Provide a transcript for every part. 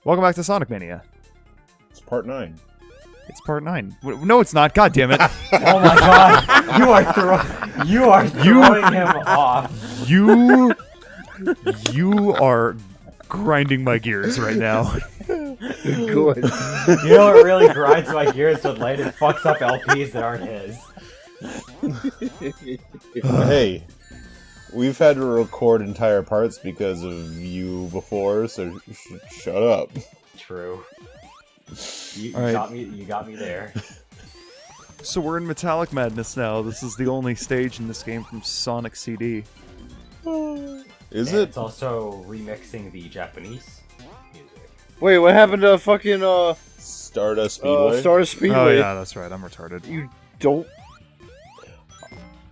Welcome back to Sonic Mania. It's part 9. It's part 9. No, it's not. God damn it! Oh my god! You are throwing him off. You are grinding my gears right now. Good. You know what really grinds my gears with light? It fucks up LPs that aren't his. Hey, we've had to record entire parts because of you before, so shut up. True. You right. got me there. So we're in Metallic Madness now. This is the only stage in this game from Sonic CD. Is And it? It's also remixing the Japanese music. Wait, what happened to fucking Stardust Speedway? Stardust Speedway? Oh yeah, that's right. I'm retarded. You don't.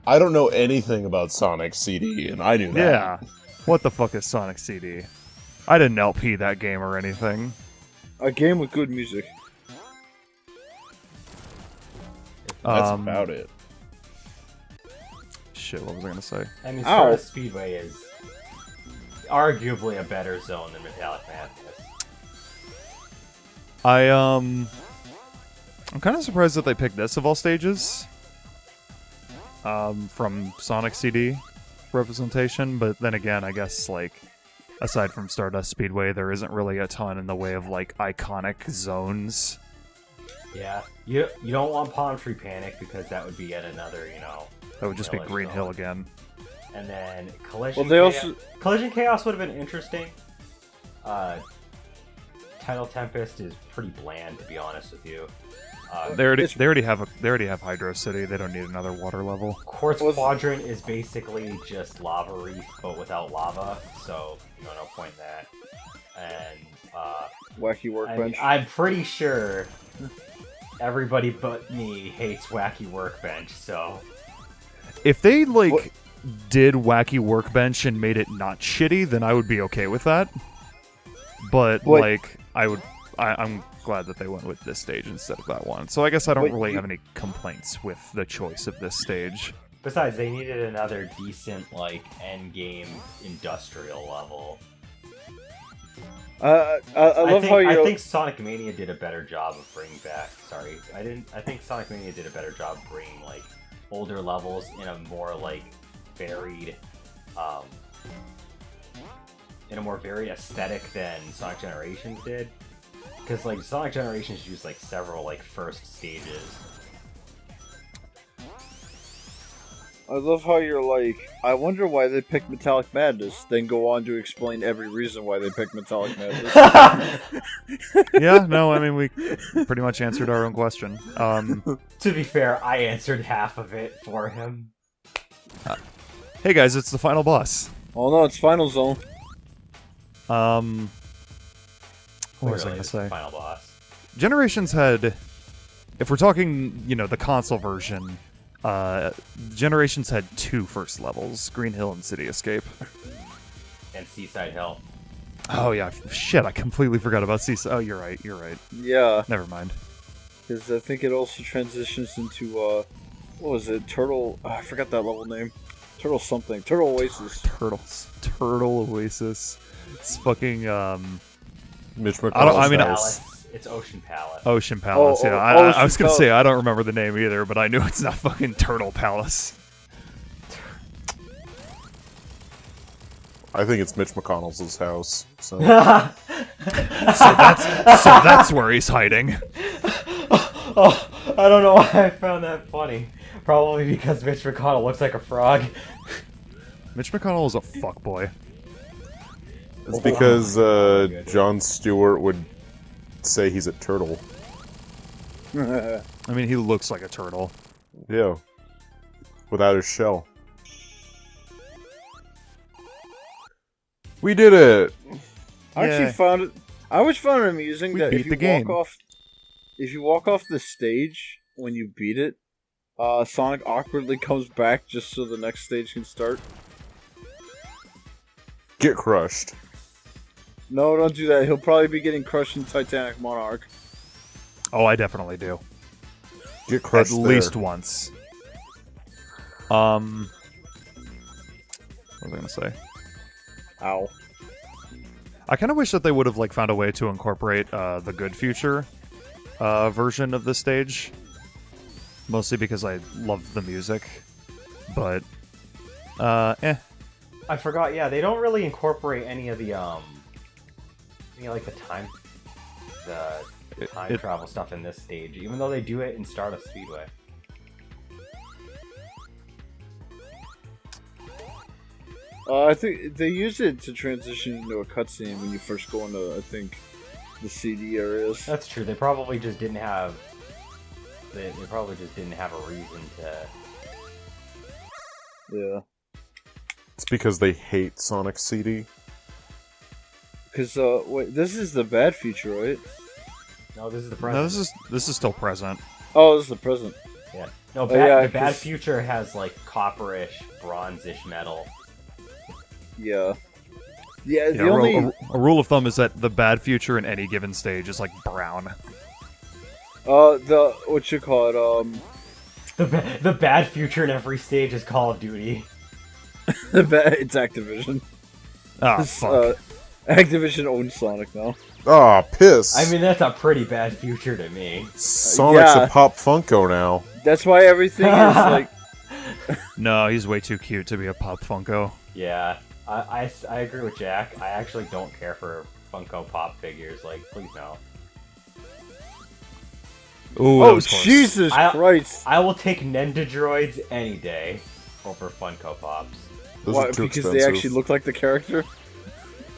I don't know anything about Sonic CD, and I knew that. Yeah. What the fuck is Sonic CD? I didn't LP that game or anything. A game with good music. That's about it. Shit, what was I gonna say? I mean, Stardust Speedway is arguably a better zone than Metallic Madness. I'm kind of surprised that they picked this of all stages. From Sonic CD representation, but then again, I guess, like, aside from Stardust Speedway, there isn't really a ton in the way of, like, iconic zones. Yeah, you don't want Palm Tree Panic because that would be yet another, That would just be Green Hill again. And then Collision Well, Collision Chaos would have been interesting. Tidal Tempest is pretty bland, to be honest with you. They already have Hydro City. They don't need another water level. Quartz Quadrant is basically just Lava Reef, but without lava, so no point in that. And Wacky Workbench. I'm pretty sure everybody but me hates Wacky Workbench, so If they did Wacky Workbench and made it not shitty, then I would be okay with that. But I'm glad that they went with this stage instead of that one. So I guess I don't really have any complaints with the choice of this stage. besides they needed another decent end game industrial level. I think Sonic Mania did a better job of bringing back. I think Sonic Mania did a better job of bringing older levels in a more varied, in a more varied aesthetic than Sonic Generations did. Because Sonic Generations used several first stages. I love how you're I wonder why they picked Metallic Madness, then go on to explain every reason why they picked Metallic Madness. Yeah, no, I mean, we pretty much answered our own question. To be fair, I answered half of it for him. Hey guys, it's the final boss. Oh no, it's Final Zone. What was I going to say? Final boss. Generations had, if we're talking, the console version, Generations had 2 first levels, Green Hill and City Escape. And Seaside Hill. Oh yeah, shit, I completely forgot about Seaside. Oh, you're right. Yeah. Never mind. Because I think it also transitions into, what was it? Turtle... I forgot that level name. Turtle something. Turtle Oasis. Turtle Oasis. It's fucking, Mitch McConnell's Palace. It's Ocean Palace. Ocean Palace, yeah. I was going to say, I don't remember the name either, but I knew it's not fucking Turtle Palace. I think it's Mitch McConnell's house. So. so that's where he's hiding. Oh, I don't know why I found that funny. Probably because Mitch McConnell looks like a frog. Mitch McConnell is a fuckboy. It's because Jon Stewart would say he's a turtle. I mean, he looks like a turtle. Yeah. Without his shell. We did it! I actually found it... I always found it amusing that if you walk off the stage when you beat it, Sonic awkwardly comes back just so the next stage can start. Get crushed. No, don't do that. He'll probably be getting crushed in Titanic Monarch. Oh, I definitely do. Get crushed At there. least once. What was I gonna say? Ow. I kind of wish that they would have like found a way to incorporate the Good Future version of this stage. Mostly because I love the music, but I forgot. Yeah, they don't really incorporate any of the like the time travel stuff in this stage, even though they do it in Stardust Speedway. I think they use it to transition into a cutscene when you first go into, I think, the CD areas. That's true. They probably just didn't have. They probably just didn't have a reason to. Yeah. It's because they hate Sonic CD. Because wait, this is the bad future, right? No, this is the present. No, this is still present. Oh, this is the present. Yeah. No, yeah, the bad future has like copperish, bronzish metal. Yeah. Yeah. The a rule of thumb is that the bad future in any given stage is like brown. What you call it? The bad future in every stage is Call of Duty. It's Activision. Ah, fuck. Activision owns Sonic now. Aw, piss. I mean, that's a pretty bad future to me. Sonic's a Pop Funko now. That's why everything is like... No, he's way too cute to be a Pop Funko. Yeah, I agree with Jack. I actually don't care for Funko Pop figures. Like, please no. Ooh, oh, Jesus Christ. I will take Nendoroids any day over Funko Pops. Why, because expensive. They actually look like the character?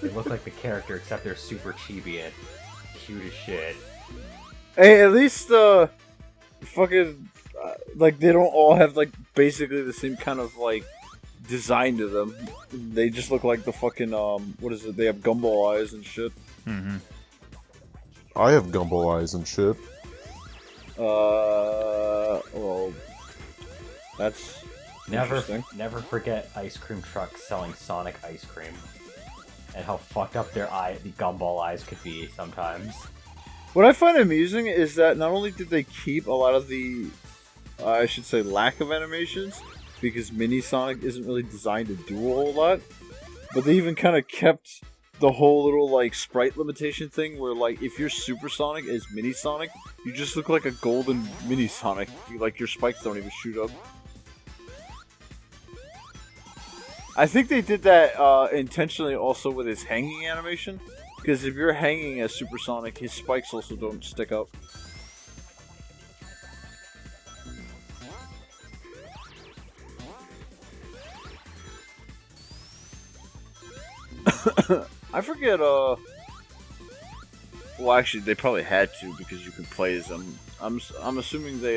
They look like the character, except they're super chibi and cute as shit. Hey, at least, fucking, like, they don't all have, like, basically the same kind of, like, design to them. They just look like the fucking, what is it? They have gumball eyes and shit. Mm-hmm. I have gumball eyes and shit. Well, that's never forget ice cream trucks selling Sonic ice cream, and how fucked up the gumball eyes could be sometimes. What I find amusing is that not only did they keep a lot of the, I should say, lack of animations, because Mini Sonic isn't really designed to do a whole lot, but they even kind of kept the whole little, like, sprite limitation thing where, like, if you're Super Sonic as Mini Sonic, you just look like a golden Mini Sonic. Like, your spikes don't even shoot up. I think they did that intentionally also with his hanging animation, because if you're hanging as Super Sonic, his spikes also don't stick up. I forget, well, actually, they probably had to, because you can play as them. I'm assuming they,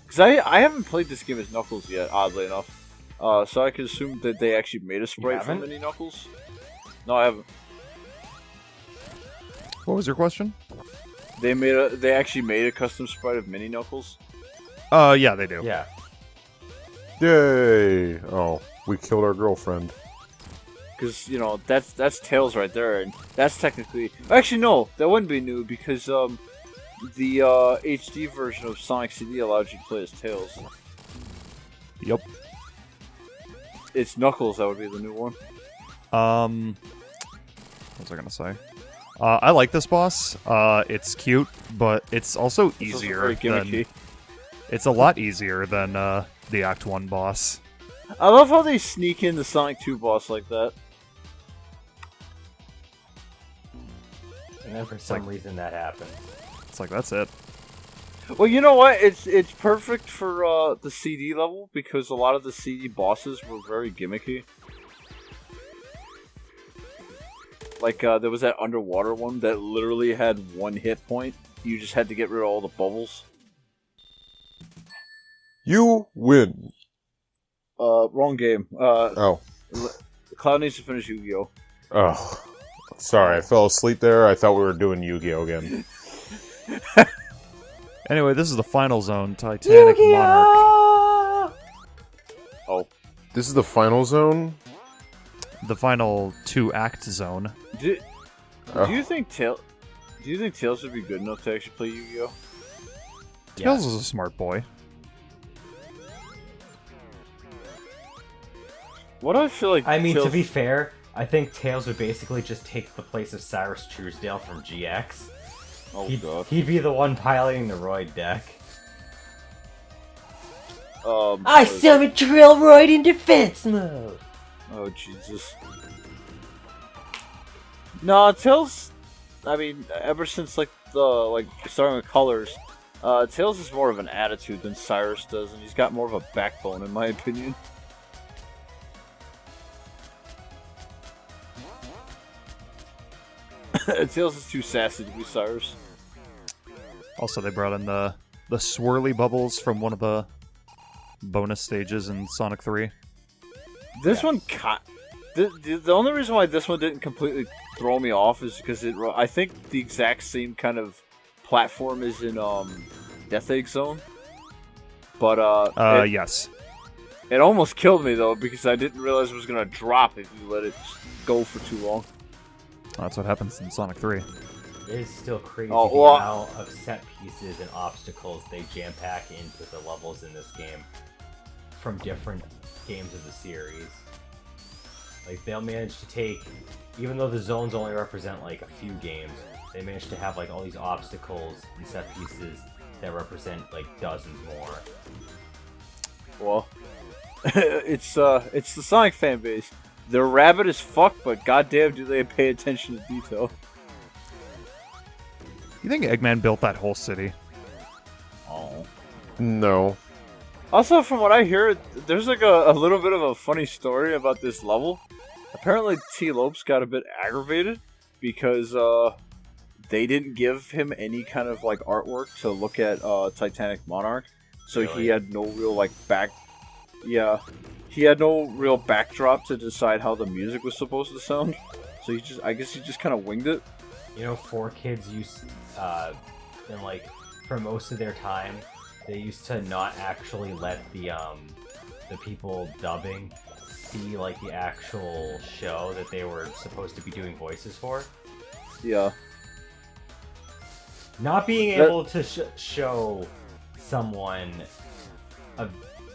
because I haven't played this game as Knuckles yet, oddly enough. So I can assume that they actually made a sprite for Mini Knuckles. No, I haven't. What was your question? They actually made a custom sprite of Mini Knuckles? Yeah, they do. Yeah. Yay! Oh, we killed our girlfriend. Because, you know, that's Tails right there, and that's technically... Actually, no, that wouldn't be new, because, the, HD version of Sonic CD allowed you to play as Tails. Yep. It's Knuckles that would be the new one. What was I gonna say? I like this boss. It's cute, but it's also easier than... It's a lot easier than, the Act 1 boss. I love how they sneak in the Sonic 2 boss like that. And then for some reason that happened. It's like, that's it. Well, you know what? It's perfect for the CD level, because a lot of the CD bosses were very gimmicky. Like, there was that underwater one that literally had 1 hit point. You just had to get rid of all the bubbles. You win. Wrong game. Oh. Cloud needs to finish Yu-Gi-Oh! Oh. Sorry, I fell asleep there. I thought we were doing Yu-Gi-Oh! Again. Anyway, this is the final zone, Titanic Monarch. Oh. This is the final zone? The final 2-act zone. Do you think Tails would be good enough to actually play Yu-Gi-Oh? Tails is a smart boy. What do I feel like? I mean, to be fair, I think Tails would basically just take the place of Cyrus Truesdale from GX. Oh god. He'd be the one piloting the Roid deck. I summon Drill Roid in defense mode! Oh, Jesus. No, Tails... I mean, ever since, like, starting with Colors, Tails is more of an attitude than Cyrus does, and he's got more of a backbone, in my opinion. Tails is too sassy to be Cyrus. Also, they brought in the swirly bubbles from one of the bonus stages in Sonic 3. This one, the only reason why this one didn't completely throw me off is because I think the exact same kind of platform is in Death Egg Zone. But yes. It almost killed me though because I didn't realize it was gonna drop if you let it go for too long. That's what happens in Sonic 3. It is still crazy the amount of set pieces and obstacles they jam-pack into the levels in this game from different games of the series. Like, they'll manage to take, even though the zones only represent like a few games, they manage to have like all these obstacles and set pieces that represent like dozens more. Well, it's the Sonic fan base. They're rabid as fuck, but goddamn do they pay attention to detail. You think Eggman built that whole city? Oh. No. Also, from what I hear, there's like a little bit of a funny story about this level. Apparently, T. Lopes got a bit aggravated because they didn't give him any kind of like artwork to look at Titanic Monarch, so Really? he had no real like he had no real backdrop to decide how the music was supposed to sound. So I guess he just kind of winged it. You know, 4Kids used, in like, for most of their time, they used to not actually let the people dubbing see, like, the actual show that they were supposed to be doing voices for. Yeah. Not being able to show someone,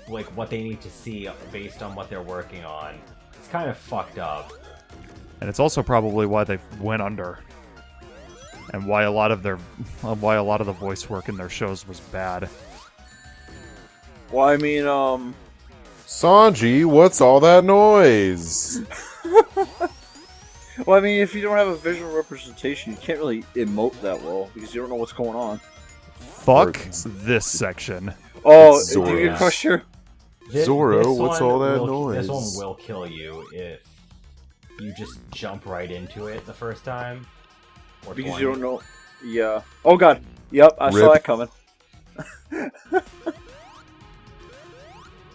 like, what they need to see based on what they're working on, it's kind of fucked up. And it's also probably why they went under. And why a lot of the voice work in their shows was bad. Well, I mean, Sanji, what's all that noise? well, I mean, if you don't have a visual representation, you can't really emote that well because you don't know what's going on. Fuck this section. Oh, Zoro. do you get crushed here? Zoro, what's all that noise? This one will kill you if you just jump right into it the first time. Or Because 20. you don't know. Yeah. Oh god. Yep, I saw that coming.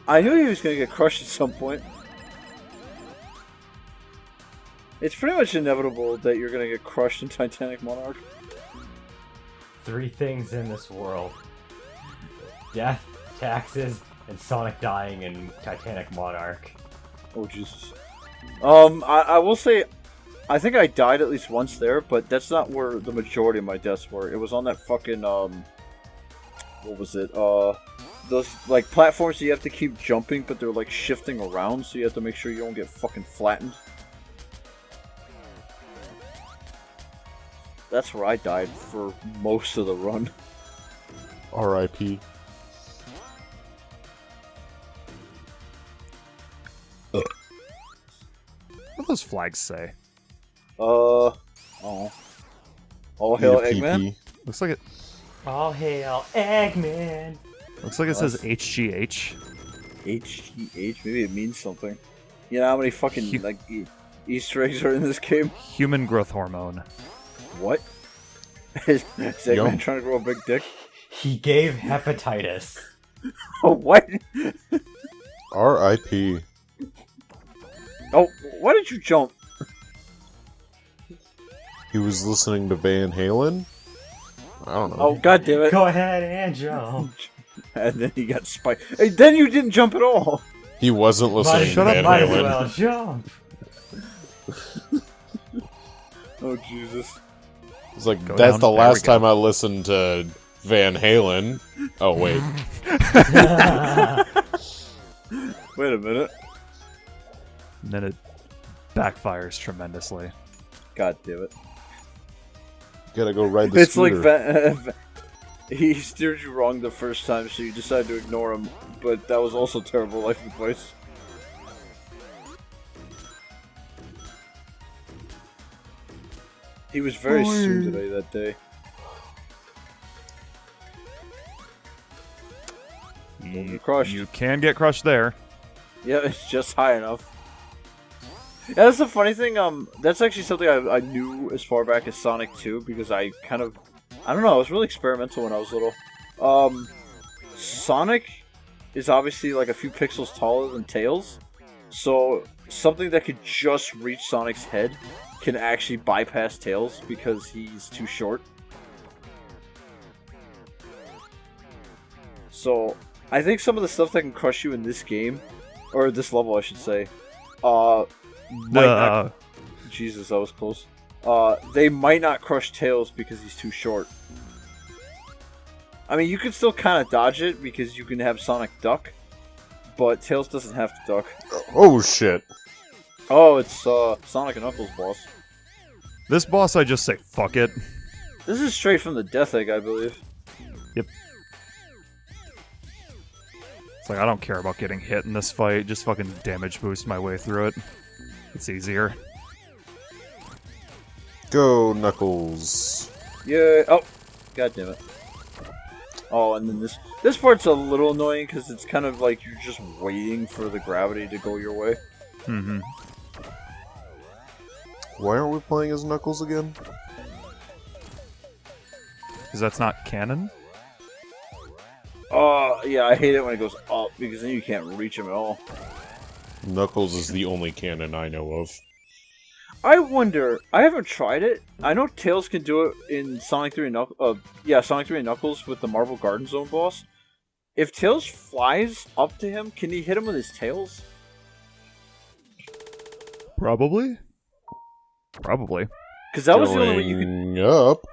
I knew he was gonna get crushed at some point. It's pretty much inevitable that you're gonna get crushed in Titanic Monarch. 3 things in this world: death, taxes, and Sonic dying in Titanic Monarch. Oh Jesus. I will say, I think I died at least once there, but that's not where the majority of my deaths were. It was on that fucking what was it? Those like platforms that you have to keep jumping, but they're like shifting around, so you have to make sure you don't get fucking flattened. That's where I died for most of the run. R.I.P. What do those flags say? Oh. All hail Need a Eggman? PP. Looks like it. All hail Eggman! Looks like it says HGH. HGH? Maybe it means something. You know how many fucking like Easter eggs are in this game? Human growth hormone. What? Is Eggman trying to grow a big dick? He gave hepatitis. Oh, what? R.I.P. Oh, why did you jump? He was listening to Van Halen? I don't know. Oh, god damn it. Go ahead and jump. And then he got spiked. Hey, then you didn't jump at all. He wasn't listening to Van Might as Halen. well jump. Oh, Jesus. It's like, Go that's down. the There last we go. time I listened to Van Halen. Oh, wait. Wait a minute. And then it backfires tremendously. God damn it. Gotta go ride the scooter. It's like he steered you wrong the first time, so you decided to ignore him, but that was also terrible life advice. He was very soon today that day. You can get crushed there. Yeah, it's just high enough. Yeah, that's the funny thing. That's actually something I knew as far back as Sonic 2 because I don't know. I was really experimental when I was little. Sonic is obviously like a few pixels taller than Tails, so something that could just reach Sonic's head can actually bypass Tails because he's too short. So I think some of the stuff that can crush you in this game, or this level, I should say, Jesus, that was close. They might not crush Tails because he's too short. I mean, you can still kind of dodge it because you can have Sonic duck, but Tails doesn't have to duck. Oh shit! Oh, it's Sonic and Knuckles boss. This boss, I just say fuck it. This is straight from the Death Egg, I believe. Yep. It's like, I don't care about getting hit in this fight, just fucking damage boost my way through it. It's easier. Go, Knuckles. Yeah. Oh, god damn it. Oh, and then this part's a little annoying because it's kind of like you're just waiting for the gravity to go your way. Mm-hmm. Why aren't we playing as Knuckles again? Because that's not canon? Yeah, I hate it when it goes up because then you can't reach him at all. Knuckles is the only canon I know of. I wonder. I haven't tried it. I know Tails can do it in Sonic 3 and Knuckles. Sonic 3 and Knuckles with the Marble Garden Zone boss. If Tails flies up to him, can he hit him with his tails? Probably. Probably. Because that was the only way you could. Up.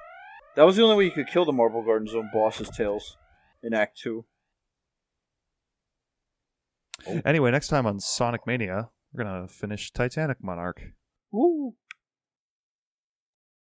That was the only way you could kill the Marble Garden Zone boss's Tails in Act 2. Anyway, next time on Sonic Mania, we're gonna finish Titanic Monarch. Woo!